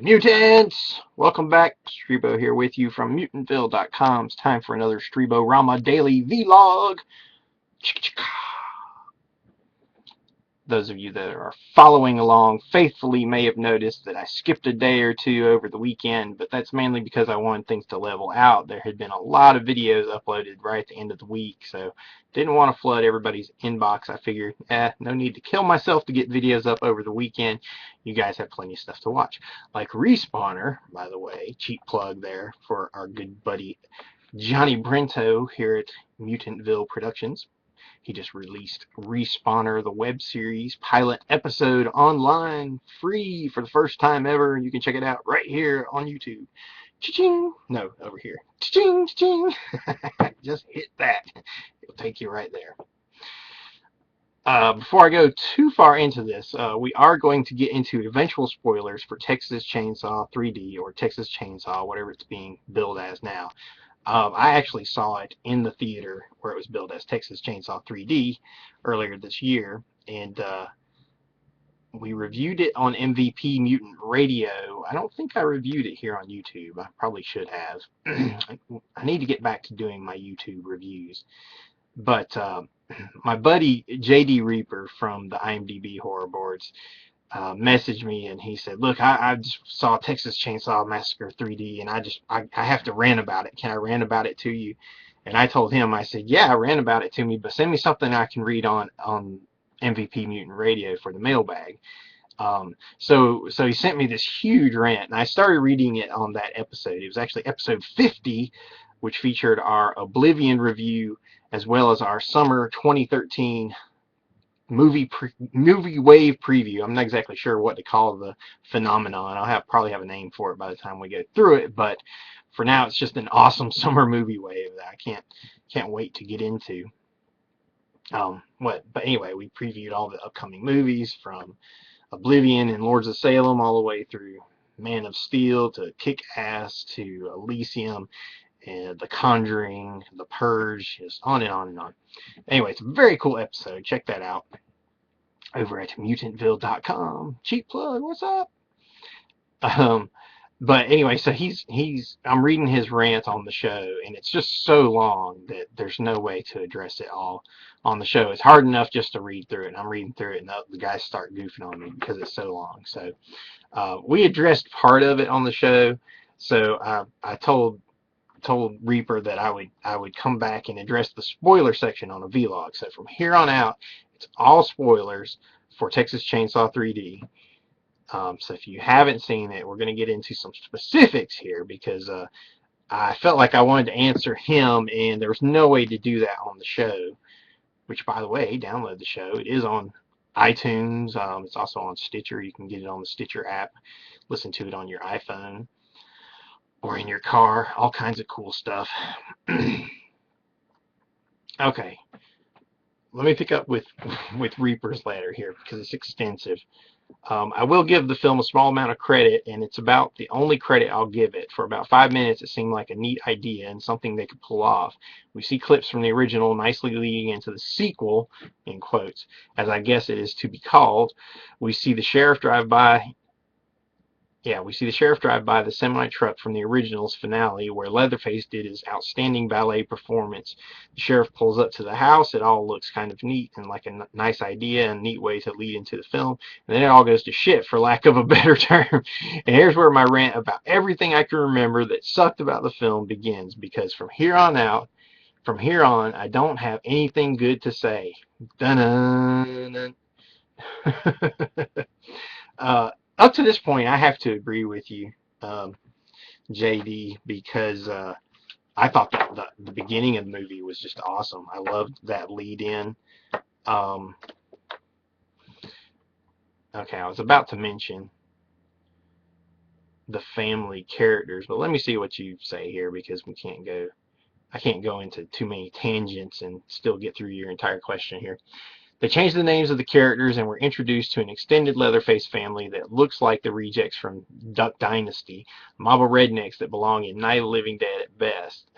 Mutants! Welcome back. Streebo here with you from mutantville.com. It's time for another Streeborama daily vlog. Those of you that are following along faithfully may have noticed that I skipped a day or two over the weekend, but that's mainly because I wanted things to level out. There had been a lot of videos uploaded right at the end of the week, so didn't want to flood everybody's inbox. I figured, no need to kill myself to get videos up over the weekend. You guys have plenty of stuff to watch. Like Respawner, by the way, cheap plug there for our good buddy Johnny Brento here at Mutantville Productions. He just released Respawner, the web series pilot episode online, free for the first time ever. You can check it out right here on YouTube. Cha-ching! No, over here. Cha-ching, cha-ching! Just hit that. It'll take you right there. Before I go too far into this, we are going to get into eventual spoilers for Texas Chainsaw 3D, or Texas Chainsaw, whatever it's being billed as now. I actually saw it in the theater where it was billed as Texas Chainsaw 3D earlier this year, and we reviewed it on MVP Mutant Radio. I don't think I reviewed it here on YouTube. I probably should have. I need to get back to doing my YouTube reviews. But my buddy JD Reaper from the IMDb Horror Boards messaged me, and he said, look, I just saw Texas Chainsaw Massacre 3D, and I have to rant about it. Can I rant about it to you? And I told him, I said, yeah, rant about it to me, but send me something I can read on MVP Mutant Radio for the mailbag. So he sent me this huge rant, and I started reading it on that episode. It was actually episode 50, which featured our Oblivion review, as well as our summer 2013 movie wave preview. I'm not exactly sure what to call the phenomenon. I'll probably have a name for it by the time we go through it, but for now it's just an awesome summer movie wave that I can't wait to get into. But anyway, we previewed all the upcoming movies from Oblivion and Lords of Salem all the way through Man of Steel to Kick-Ass to Elysium and The Conjuring, The Purge, just on and on and on. Anyway, it's a very cool episode. Check that out over at mutantville.com. Cheap plug, what's up? But anyway, so I'm reading his rant on the show, and it's just so long that there's no way to address it all on the show. It's hard enough just to read through it, and I'm reading through it, and the guys start goofing on me because it's so long. So we addressed part of it on the show, so I told Reaper that I would come back and address the spoiler section on a vlog. So from here on out, it's all spoilers for Texas Chainsaw 3D. So if you haven't seen it, we're going to get into some specifics here because I felt like I wanted to answer him, and there was no way to do that on the show. Which, by the way, download the show. It is on iTunes. It's also on Stitcher. You can get it on the Stitcher app. Listen to it on your iPhone or in your car, all kinds of cool stuff. Okay, let me pick up with Reaper's letter here because it's extensive. I will give the film a small amount of credit, and it's about the only credit I'll give it. For about 5 minutes, it seemed like a neat idea and something they could pull off. We see clips from the original nicely leading into the sequel, in quotes, as I guess it is to be called. We see the sheriff drive by the semi-truck from the original's finale, where Leatherface did his outstanding ballet performance. The sheriff pulls up to the house. It all looks kind of neat and like a nice idea and neat way to lead into the film. And then it all goes to shit, for lack of a better term. And here's where my rant about everything I can remember that sucked about the film begins, because from here on, I don't have anything good to say. Dun-dun-dun. Up to this point, I have to agree with you, JD, because I thought the beginning of the movie was just awesome. I loved that lead-in. Okay, I was about to mention the family characters, but let me see what you say here, because I can't go into too many tangents and still get through your entire question here. They changed the names of the characters and were introduced to an extended Leatherface family that looks like the rejects from Duck Dynasty, a mob of rednecks that belong in Night of the Living Dead at best.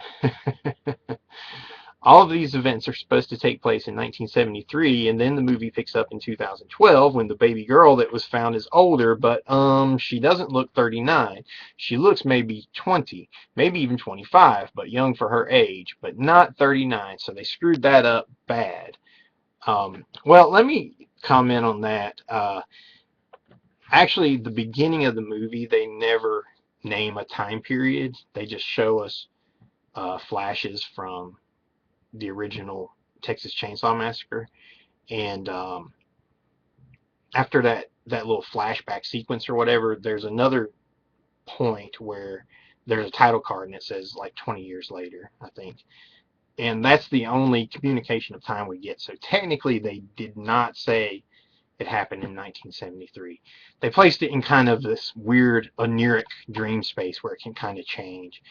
All of these events are supposed to take place in 1973, and then the movie picks up in 2012 when the baby girl that was found is older, but she doesn't look 39. She looks maybe 20, maybe even 25, but young for her age, but not 39, so they screwed that up bad. Well, let me comment on that. Actually, the beginning of the movie, they never name a time period. They just show us flashes from the original Texas Chainsaw Massacre, and after that little flashback sequence or whatever, there's another point where there's a title card and it says like 20 years later, I think, and that's the only communication of time we get. So technically, they did not say it happened in 1973. They placed it in kind of this weird oniric dream space where it can kind of change,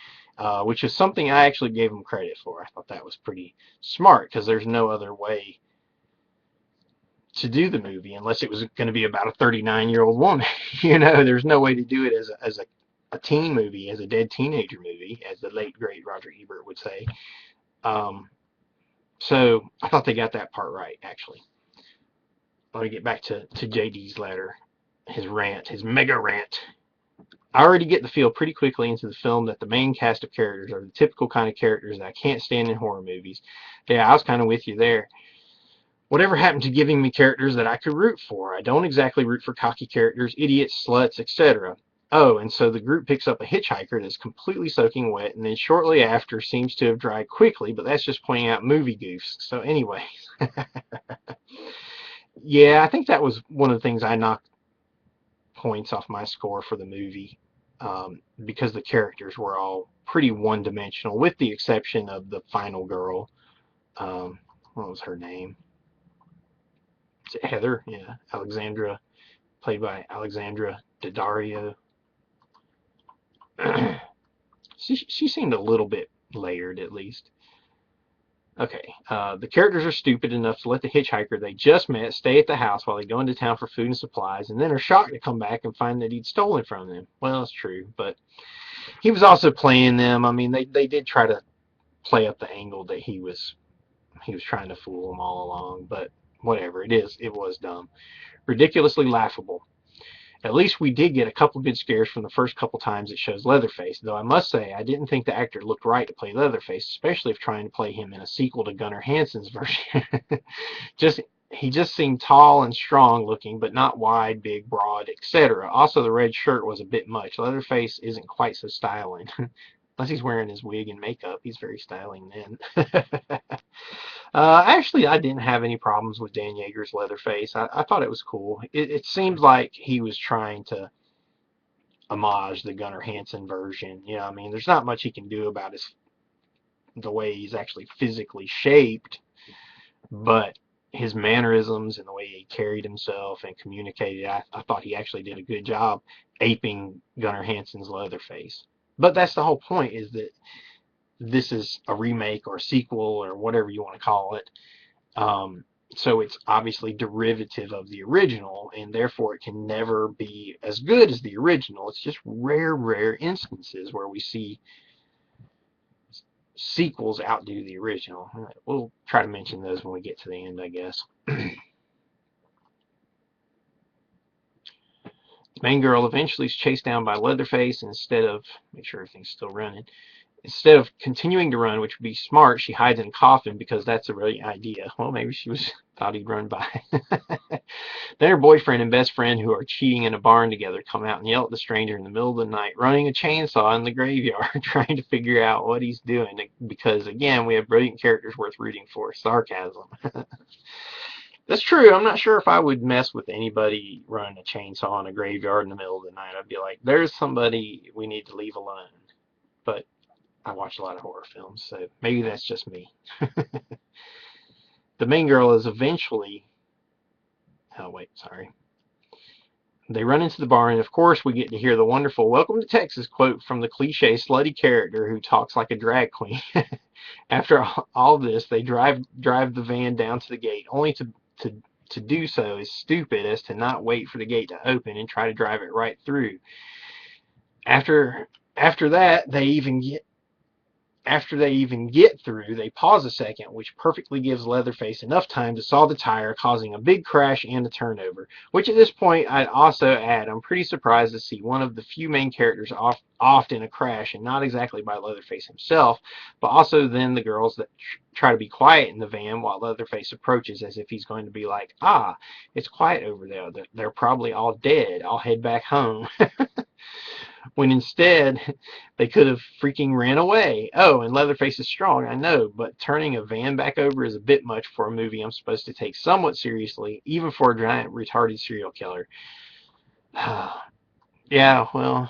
which is something I actually gave them credit for. I thought that was pretty smart because there's no other way to do the movie unless it was going to be about a 39-year-old woman. There's no way to do it as a teen movie, as a dead teenager movie, as the late great Roger Ebert would say. So I thought they got that part right, actually. Let me get back to JD's letter, his rant, his mega rant. I already get the feel pretty quickly into the film that the main cast of characters are the typical kind of characters that I can't stand in horror movies. Yeah, I was kind of with you there. Whatever happened to giving me characters that I could root for? I don't exactly root for cocky characters, idiots, sluts, etc. Oh, and so the group picks up a hitchhiker that's completely soaking wet, and then shortly after seems to have dried quickly, but that's just pointing out movie goofs. So anyway. Yeah, I think that was one of the things I knocked points off my score for the movie, because the characters were all pretty one-dimensional, with the exception of the final girl. What was her name? Is it Heather? Yeah, Alexandra, played by Alexandra Daddario. She seemed a little bit layered, at least. Okay, the characters are stupid enough to let the hitchhiker they just met stay at the house while they go into town for food and supplies, and then are shocked to come back and find that he'd stolen from them. Well, it's true, but he was also playing them. I mean, they did try to play up the angle that he was trying to fool them all along, but whatever, it was dumb. Ridiculously laughable. At least we did get a couple good scares from the first couple times it shows Leatherface, though I must say I didn't think the actor looked right to play Leatherface, especially if trying to play him in a sequel to Gunnar Hansen's version. He just seemed tall and strong looking, but not wide, big, broad, etc. Also, the red shirt was a bit much. Leatherface isn't quite so styling. Unless he's wearing his wig and makeup, he's very styling then. Actually, I didn't have any problems with Dan Yeager's Leatherface. I thought it was cool. It seemed like he was trying to homage the Gunnar Hansen version. I mean, there's not much he can do about the way he's actually physically shaped, but his mannerisms and the way he carried himself and communicated, I thought he actually did a good job aping Gunnar Hansen's Leatherface. But that's the whole point, is that this is a remake or a sequel or whatever you want to call it. So it's obviously derivative of the original, and therefore it can never be as good as the original. It's just rare instances where we see sequels outdo the original. We'll try to mention those when we get to the end, I guess. The main girl eventually is chased down by Leatherface, and make sure everything's still running. Instead of continuing to run, which would be smart, she hides in a coffin because that's a brilliant idea. Well, maybe she thought he'd run by. Then her boyfriend and best friend, who are cheating in a barn together, come out and yell at the stranger in the middle of the night, running a chainsaw in the graveyard, trying to figure out what he's doing. Because, again, we have brilliant characters worth rooting for. Sarcasm. That's true. I'm not sure if I would mess with anybody running a chainsaw in a graveyard in the middle of the night. I'd be like, there's somebody we need to leave alone. But I watch a lot of horror films, so maybe that's just me. The main girl is eventually... Oh, wait, sorry. They run into the barn, and of course we get to hear the wonderful "Welcome to Texas" quote from the cliche slutty character who talks like a drag queen. After all this, they drive the van down to the gate, only to do so is stupid as to not wait for the gate to open and try to drive it right through. After that, they even get After they even get through, they pause a second, which perfectly gives Leatherface enough time to saw the tire, causing a big crash and a turnover. Which at this point, I'd also add, I'm pretty surprised to see one of the few main characters off in a crash, and not exactly by Leatherface himself, but also then the girls that try to be quiet in the van while Leatherface approaches, as if he's going to be like, ah, it's quiet over there. They're probably all dead. I'll head back home. When instead they could have freaking ran away. Oh, and Leatherface is strong, I know, but turning a van back over is a bit much for a movie I'm supposed to take somewhat seriously, even for a giant retarded serial killer. Yeah, well,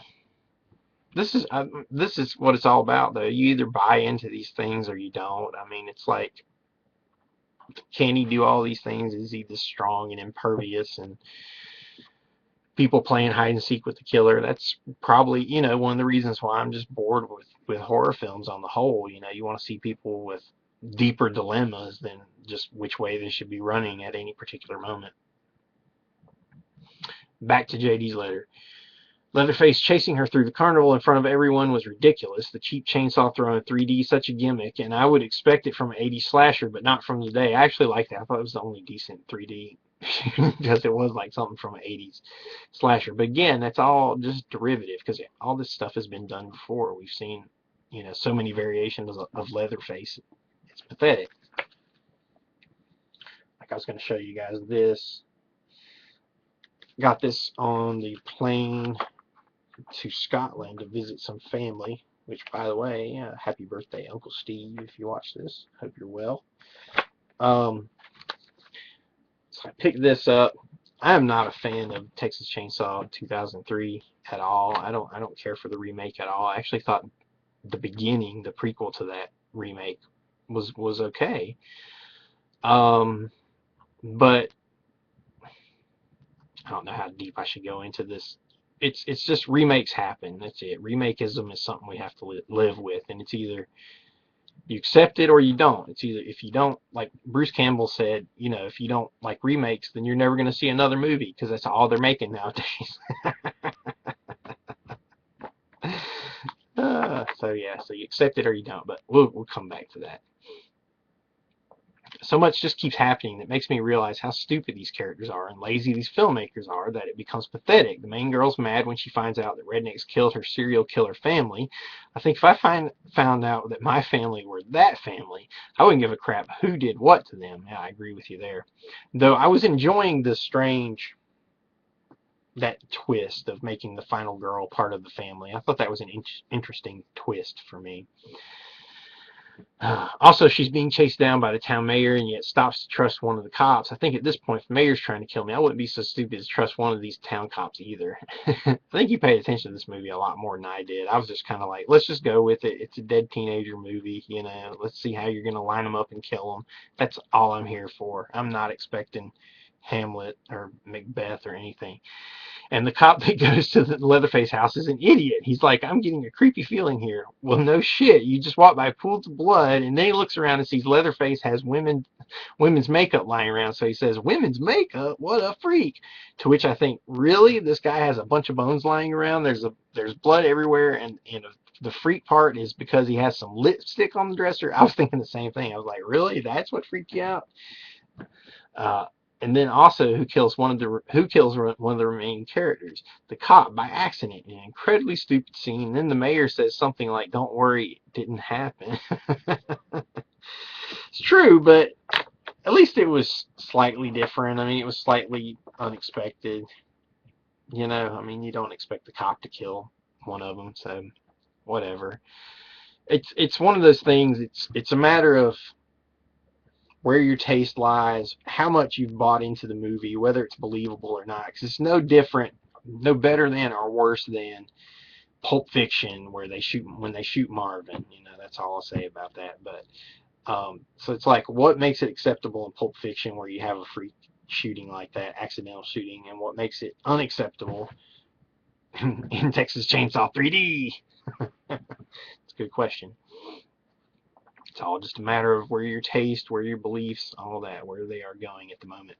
this is what it's all about, though. You either buy into these things or you don't. I mean, it's like, can he do all these things? Is he this strong and impervious and people playing hide and seek with the killer? That's probably, one of the reasons why I'm just bored with horror films on the whole. You want to see people with deeper dilemmas than just which way they should be running at any particular moment. Back to JD's letter. Leatherface chasing her through the carnival in front of everyone was ridiculous. The cheap chainsaw throw in 3D, such a gimmick, and I would expect it from an 80s slasher, but not from today. I actually liked that. I thought it was the only decent 3D because it was like something from an 80s slasher. But again, that's all just derivative because all this stuff has been done before. We've seen, so many variations of Leatherface. It's pathetic. Like I was going to show you guys this. Got this on the plane to Scotland to visit some family, which, by the way, happy birthday, Uncle Steve, if you watch this. Hope you're well. So I picked this up. I am not a fan of Texas Chainsaw 2003 at all. I don't care for the remake at all. I actually thought the beginning, the prequel to that remake, was okay. But I don't know how deep I should go into this. It's just remakes happen. That's it. Remakeism is something we have to live with, and it's either you accept it or you don't. It's either, if you don't, like Bruce Campbell said, if you don't like remakes, then you're never going to see another movie because that's all they're making nowadays. So you accept it or you don't, but we'll come back to that. So much just keeps happening that makes me realize how stupid these characters are and lazy these filmmakers are that it becomes pathetic. The main girl's mad when she finds out that rednecks killed her serial killer family. I think if I found out that my family were that family, I wouldn't give a crap who did what to them. Yeah, I agree with you there. Though I was enjoying that twist of making the final girl part of the family. I thought that was an interesting twist for me. Also, she's being chased down by the town mayor and yet stops to trust one of the cops. I think at this point, if the mayor's trying to kill me, I wouldn't be so stupid to trust one of these town cops either. I think you paid attention to this movie a lot more than I did. I was just kind of like, let's just go with it. It's a dead teenager movie, Let's see how you're going to line them up and kill them. That's all I'm here for. I'm not expecting Hamlet or Macbeth or anything. And the cop that goes to the Leatherface house is an idiot. He's like, I'm getting a creepy feeling here. Well, no shit. You just walk by pools of blood, and then he looks around and sees Leatherface has women's makeup lying around. So he says, women's makeup? What a freak. To which I think, really? This guy has a bunch of bones lying around. There's blood everywhere, and the freak part is because he has some lipstick on the dresser. I was thinking the same thing. I was like, really? That's what freaked you out? And then also, who kills one of the remaining characters? The cop, by accident. An incredibly stupid scene. Then the mayor says something like, "Don't worry, it didn't happen." It's true, but at least it was slightly different. I mean, it was slightly unexpected. You don't expect the cop to kill one of them, so whatever. It's one of those things. It's a matter of where your taste lies, how much you've bought into the movie, whether it's believable or not. Because it's no different, no better than or worse than Pulp Fiction, when they shoot Marvin. That's all I'll say about that. But so it's like, what makes it acceptable in Pulp Fiction, where you have a freak shooting like that, accidental shooting, and what makes it unacceptable in Texas Chainsaw 3D? It's a good question. It's all just a matter of where your taste, where your beliefs, all that, where they are going at the moment.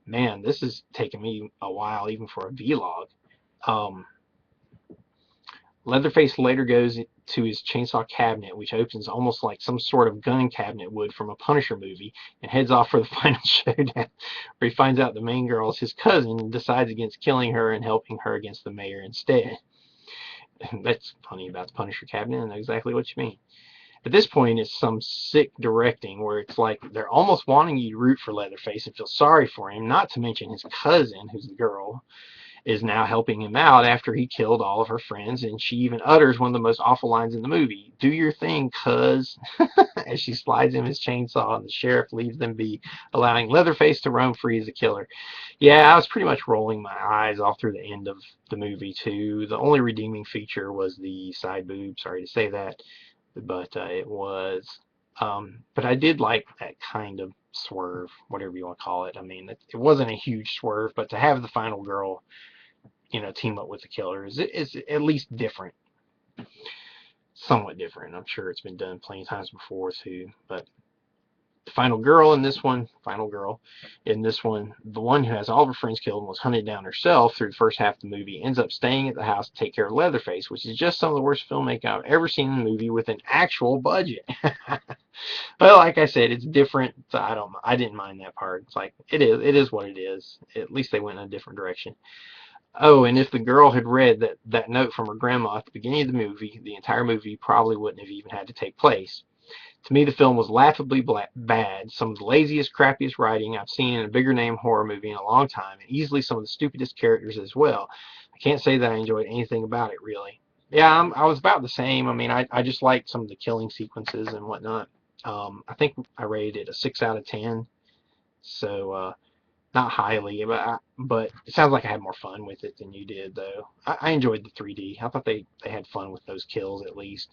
Man, this is taking me a while, even for a vlog. Leatherface later goes to his chainsaw cabinet, which opens almost like some sort of gun cabinet would from a Punisher movie, and heads off for the final showdown, where he finds out the main girl is his cousin and decides against killing her and helping her against the mayor instead. That's funny about the Punisher cabinet. I know exactly what you mean. At this point, it's some sick directing where it's like they're almost wanting you to root for Leatherface and feel sorry for him, not to mention his cousin, who's the girl, is now helping him out after he killed all of her friends, and she even utters one of the most awful lines in the movie, "Do your thing, cuz," as she slides him his chainsaw and the sheriff leaves them be, allowing Leatherface to roam free as a killer. Yeah, I was pretty much rolling my eyes all through the end of the movie, too. The only redeeming feature was the side boob, sorry to say that, but it was, but I did like that kind of swerve, whatever you want to call it. I mean, it wasn't a huge swerve, but to have the final girl, team up with the killer is at least different, somewhat different. I'm sure it's been done plenty of times before too, but the final girl in this one, the one who has all of her friends killed and was hunted down herself through the first half of the movie, ends up staying at the house to take care of Leatherface, which is just some of the worst filmmaking I've ever seen in a movie with an actual budget. But like I said, it's different. So I didn't mind that part. It's like it is what it is. At least they went in a different direction. Oh, and if the girl had read that note from her grandma at the beginning of the movie, the entire movie probably wouldn't have even had to take place. To me, the film was laughably bad, some of the laziest, crappiest writing I've seen in a bigger name horror movie in a long time, and easily some of the stupidest characters as well. I can't say that I enjoyed anything about it, really. Yeah, I was about the same. I mean, I just liked some of the killing sequences and whatnot. I think I rated it a 6 out of 10, so not highly, but it sounds like I had more fun with it than you did, though. I enjoyed the 3D. I thought they had fun with those kills, at least.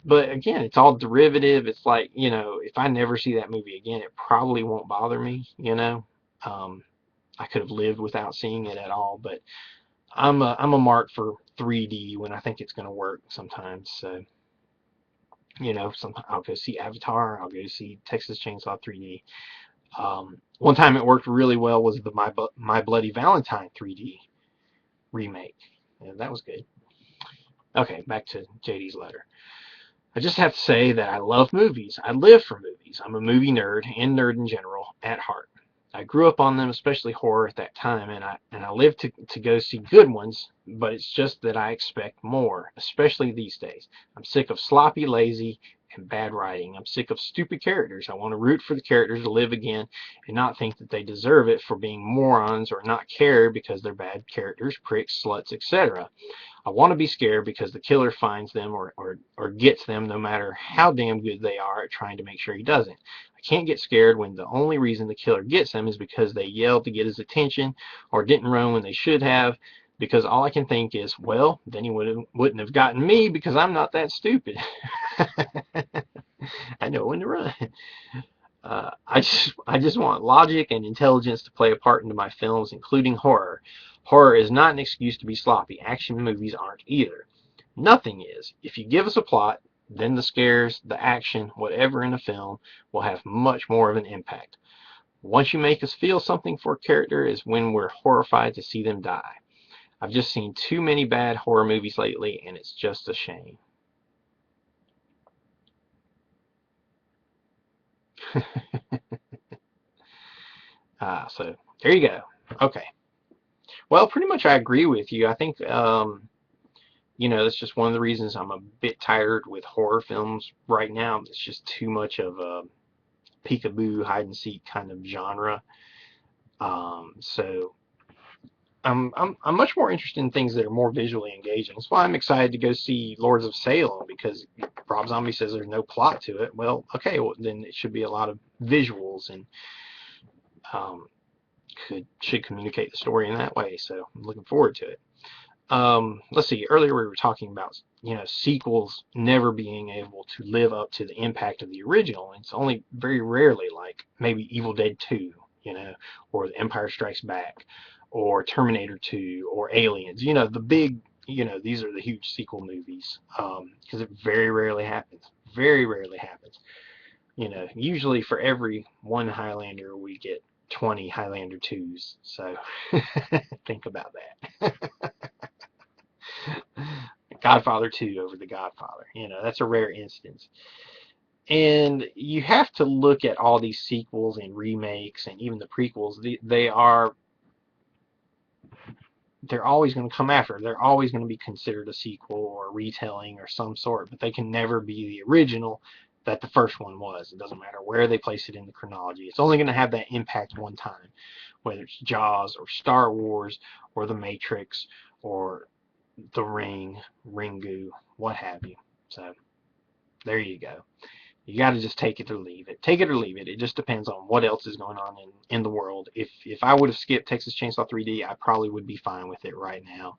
But again, it's all derivative. It's like, if I never see that movie again, it probably won't bother me. I could have lived without seeing it at all, but I'm a mark for 3D when I think it's going to work sometimes. So, sometimes I'll go see Avatar. I'll go see Texas Chainsaw 3D. One time it worked really well was the My Bloody Valentine 3D remake. Yeah, that was good. Okay, back to JD's letter. I just have to say that I love movies. I live for movies. I'm a movie nerd and nerd in general at heart. I grew up on them, especially horror at that time, and I live to go see good ones, but it's just that I expect more, especially these days. I'm sick of sloppy, lazy, and bad writing. I'm sick of stupid characters. I want to root for the characters to live again and not think that they deserve it for being morons or not care because they're bad characters, pricks, sluts, etc. I want to be scared because the killer finds them or gets them no matter how damn good they are at trying to make sure he doesn't. I can't get scared when the only reason the killer gets them is because they yelled to get his attention or didn't run when they should have, because all I can think is, well, then he wouldn't have gotten me because I'm not that stupid. I know when to run. I just want logic and intelligence to play a part into my films, including horror. Horror is not an excuse to be sloppy. Action movies aren't either. Nothing is. If you give us a plot, then the scares, the action, whatever in a film will have much more of an impact. Once you make us feel something for a character is when we're horrified to see them die. I've just seen too many bad horror movies lately, and it's just a shame. So there you go. Okay. Well, pretty much I agree with you. I think, that's just one of the reasons I'm a bit tired with horror films right now. It's just too much of a peekaboo, hide and seek kind of genre. So I'm much more interested in things that are more visually engaging. That's why I'm excited to go see Lords of Salem, because Rob Zombie says there's no plot to it. Well, okay, well, then it should be a lot of visuals and should communicate the story in that way. So I'm looking forward to it. Let's see. Earlier we were talking about sequels never being able to live up to the impact of the original. It's only very rarely, like maybe Evil Dead 2, or The Empire Strikes Back, or Terminator 2, or Aliens. The big, these are the huge sequel movies, because it very rarely happens. Very rarely happens. Usually for every one Highlander we get 20 Highlander 2s. So think about that. Godfather 2 over The Godfather. You know, that's a rare instance. And you have to look at all these sequels and remakes and even the prequels. They're always going to come after. They're always going to be considered a sequel or a retelling or some sort, but they can never be the original that the first one was. It doesn't matter where they place it in the chronology. It's only going to have that impact one time, whether it's Jaws or Star Wars or The Matrix or The Ring, Ringu, what have you. So there you go. You got to just take it or leave it. Take it or leave it. It just depends on what else is going on in the world. If I would have skipped Texas Chainsaw 3D, I probably would be fine with it right now.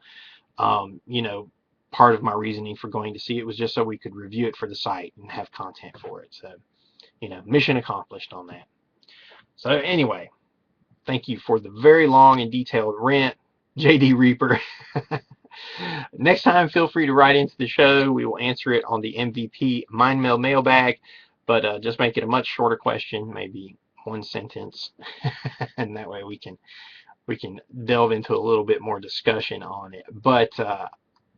You know, part of my reasoning for going to see it was just so we could review it for the site and have content for it. So, you know, mission accomplished on that. So anyway, thank you for the very long and detailed rant, JD Reaper. Next time, feel free to write into the show. We will answer it on the MVP Mindmeld Mailbag, but just make it a much shorter question, maybe one sentence, and that way we can delve into a little bit more discussion on it. But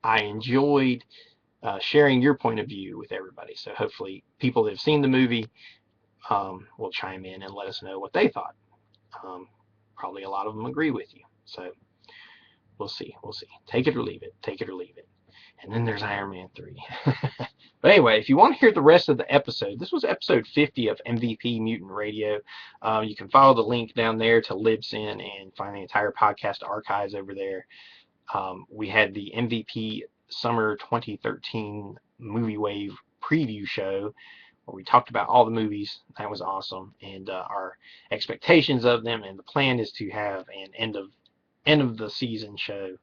I enjoyed sharing your point of view with everybody. So hopefully people that have seen the movie will chime in and let us know what they thought. Probably a lot of them agree with you. So we'll see. We'll see. Take it or leave it. Take it or leave it. And then there's Iron Man 3. But anyway, if you want to hear the rest of the episode, this was episode 50 of MVP Mutant Radio. You can follow the link down there to Libsyn and find the entire podcast archives over there. We had the MVP Summer 2013 Movie Wave preview show where we talked about all the movies. That was awesome. And our expectations of them. And the plan is to have an end of the season show,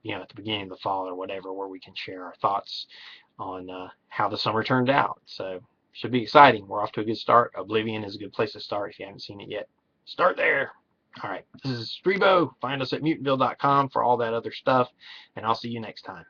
you know, at the beginning of the fall or whatever, where we can share our thoughts on how the summer turned out. So should be exciting. We're off to a good start. Oblivion is a good place to start if you haven't seen it yet. Start there. All right, this is Streebo. Find us at mutantville.com for all that other stuff, and I'll see you next time.